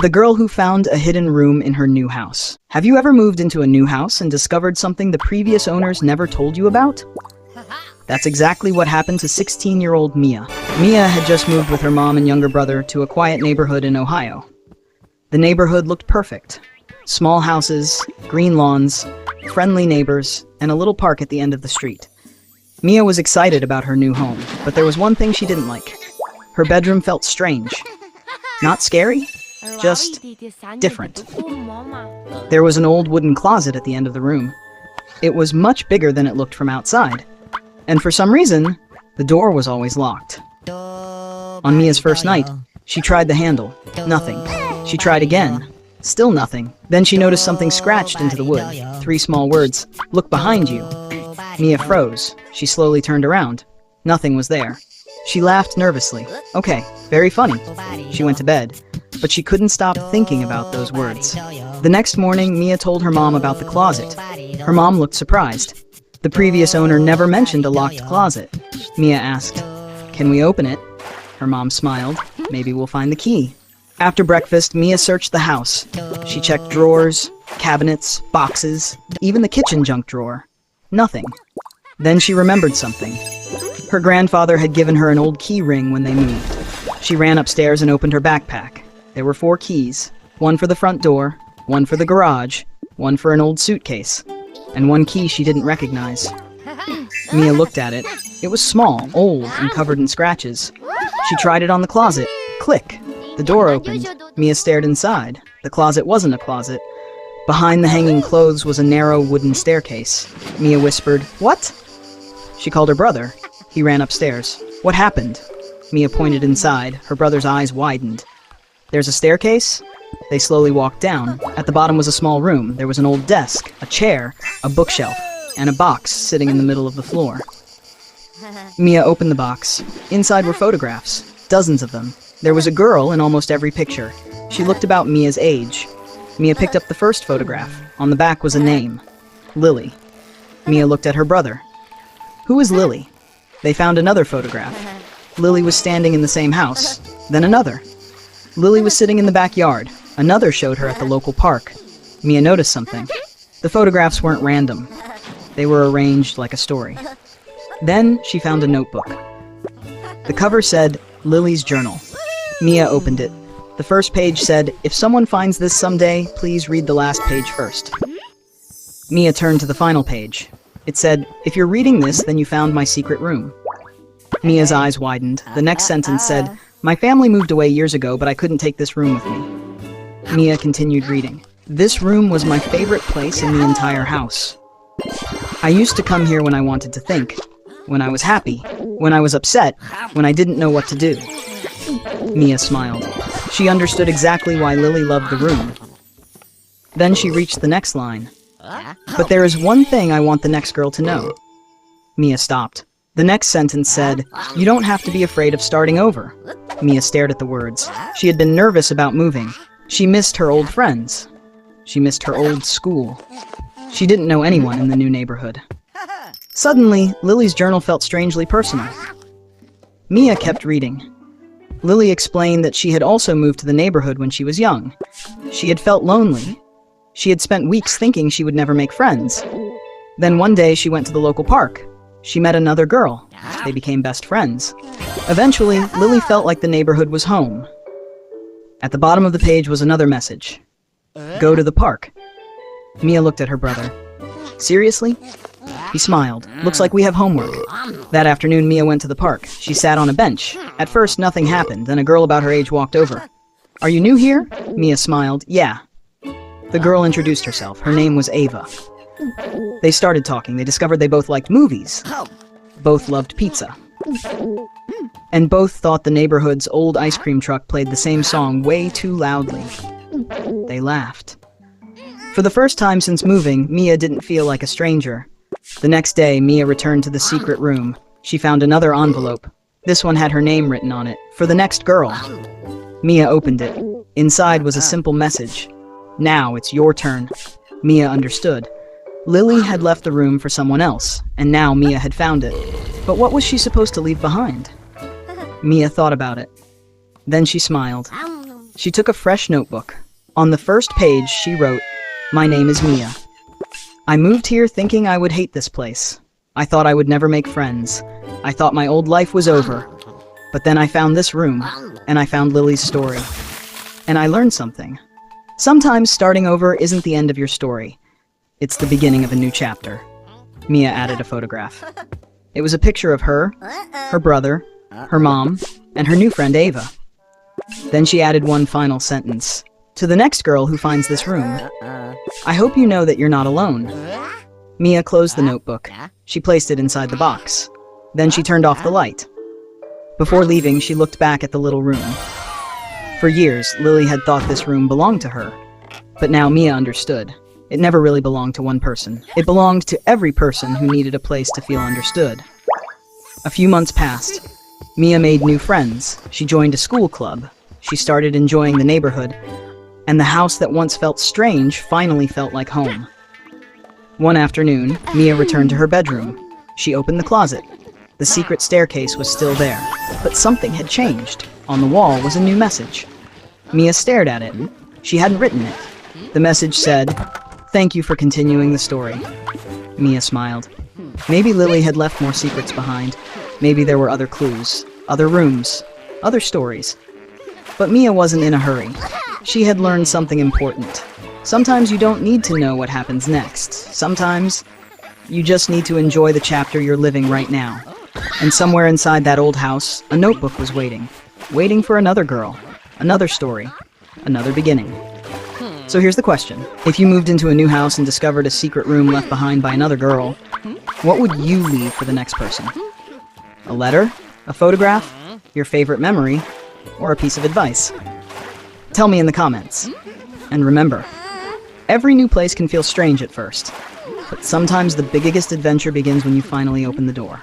The girl who found a hidden room in her new house. Have you ever moved into a new house and discovered something the previous owners never told you about? That's exactly what happened to 16-year-old Mia. Mia had just moved with her mom and younger brother to a quiet neighborhood in Ohio. The neighborhood looked perfect. Small houses, green lawns, friendly neighbors, and a little park at the end of the street. Mia was excited about her new home, but there was one thing she didn't like. Her bedroom felt strange. Not scary, just different. There was an old wooden closet at the end of the room. It was much bigger than it looked from outside. And for some reason, the door was always locked. On Mia's first night, she tried the handle. Nothing. She tried again. Still nothing. Then she noticed something scratched into the wood. 3 small words. "Look behind you." Mia froze. She slowly turned around. Nothing was there. She laughed nervously. Okay, very funny. She went to bed, but she couldn't stop thinking about those words. The next morning, Mia told her mom about the closet. Her mom looked surprised. The previous owner never mentioned a locked closet. Mia asked, "Can we open it?" Her mom smiled. "Maybe we'll find the key." After breakfast, Mia searched the house. She checked drawers, cabinets, boxes, even the kitchen junk drawer. Nothing. Then she remembered something. Her grandfather had given her an old key ring when they moved. She ran upstairs and opened her backpack. There were 4 keys, one for the front door, one for the garage, one for an old suitcase, and one key she didn't recognize. Mia looked at it. It was small, old, and covered in scratches. She tried it on the closet. Click! The door opened. Mia stared inside. The closet wasn't a closet. Behind the hanging clothes was a narrow wooden staircase. Mia whispered, "What?" She called her brother. He ran upstairs. "What happened?" Mia pointed inside. Her brother's eyes widened. "There's a staircase?" They slowly walked down. At the bottom was a small room. There was an old desk, a chair, a bookshelf, and a box sitting in the middle of the floor. Mia opened the box. Inside were photographs, dozens of them. There was a girl in almost every picture. She looked about Mia's age. Mia picked up the first photograph. On the back was a name, Lily. Mia looked at her brother. "Who is Lily?" They found another photograph. Lily was standing in the same house. Then another. Lily was sitting in the backyard. Another showed her at the local park. Mia noticed something. The photographs weren't random. They were arranged like a story. Then she found a notebook. The cover said, "Lily's Journal." Mia opened it. The first page said, "If someone finds this someday, please read the last page first." Mia turned to the final page. It said, "If you're reading this, then you found my secret room." Mia's eyes widened. The next sentence said, "My family moved away years ago, but I couldn't take this room with me." Mia continued reading. "This room was my favorite place in the entire house. I used to come here when I wanted to think, when I was happy, when I was upset, when I didn't know what to do." Mia smiled. She understood exactly why Lily loved the room. Then she reached the next line. "But there is one thing I want the next girl to know." Mia stopped. The next sentence said, "You don't have to be afraid of starting over." Mia stared at the words. She had been nervous about moving. She missed her old friends. She missed her old school. She didn't know anyone in the new neighborhood. Suddenly, Lily's journal felt strangely personal. Mia kept reading. Lily explained that she had also moved to the neighborhood when she was young. She had felt lonely. She had spent weeks thinking she would never make friends. Then one day she went to the local park. She met another girl. They became best friends. Eventually, Lily felt like the neighborhood was home. At the bottom of the page was another message. "Go to the park." Mia looked at her brother. "Seriously?" He smiled. "Looks like we have homework." That afternoon, Mia went to the park. She sat on a bench. At first, nothing happened. Then a girl about her age walked over. "Are you new here?" Mia smiled. "Yeah." The girl introduced herself. Her name was Ava. They started talking. They discovered they both liked movies. Both loved pizza. And both thought the neighborhood's old ice cream truck played the same song way too loudly. They laughed. For the first time since moving, Mia didn't feel like a stranger. The next day, Mia returned to the secret room. She found another envelope. This one had her name written on it. "For the next girl." Mia opened it. Inside was a simple message. "Now it's your turn." Mia understood. Lily had left the room for someone else, and now Mia had found it. But what was she supposed to leave behind? Mia thought about it. Then she smiled. She took a fresh notebook. On the first page, she wrote, "My name is Mia. I moved here thinking I would hate this place. I thought I would never make friends. I thought my old life was over. But then I found this room, and I found Lily's story. And I learned something. Sometimes starting over isn't the end of your story. It's the beginning of a new chapter." Mia added a photograph. It was a picture of her, her brother, her mom, and her new friend Ava. Then she added one final sentence. "To the next girl who finds this room, I hope you know that you're not alone." Mia closed the notebook. She placed it inside the box. Then she turned off the light. Before leaving, she looked back at the little room. For years, Lily had thought this room belonged to her. But now Mia understood. It never really belonged to one person. It belonged to every person who needed a place to feel understood. A few months passed. Mia made new friends. She joined a school club. She started enjoying the neighborhood. And the house that once felt strange finally felt like home. One afternoon, Mia returned to her bedroom. She opened the closet. The secret staircase was still there, but something had changed. On the wall was a new message. Mia stared at it. She hadn't written it. The message said, "Thank you for continuing the story." Mia smiled. Maybe Lily had left more secrets behind. Maybe there were other clues, other rooms, other stories. But Mia wasn't in a hurry. She had learned something important. Sometimes you don't need to know what happens next. Sometimes you just need to enjoy the chapter you're living right now. And somewhere inside that old house, a notebook was waiting for another girl, another story, another beginning. So here's the question. If you moved into a new house and discovered a secret room left behind by another girl, what would you leave for the next person? A letter? A photograph? Your favorite memory? Or a piece of advice? Tell me in the comments. And remember, every new place can feel strange at first, but sometimes the biggest adventure begins when you finally open the door.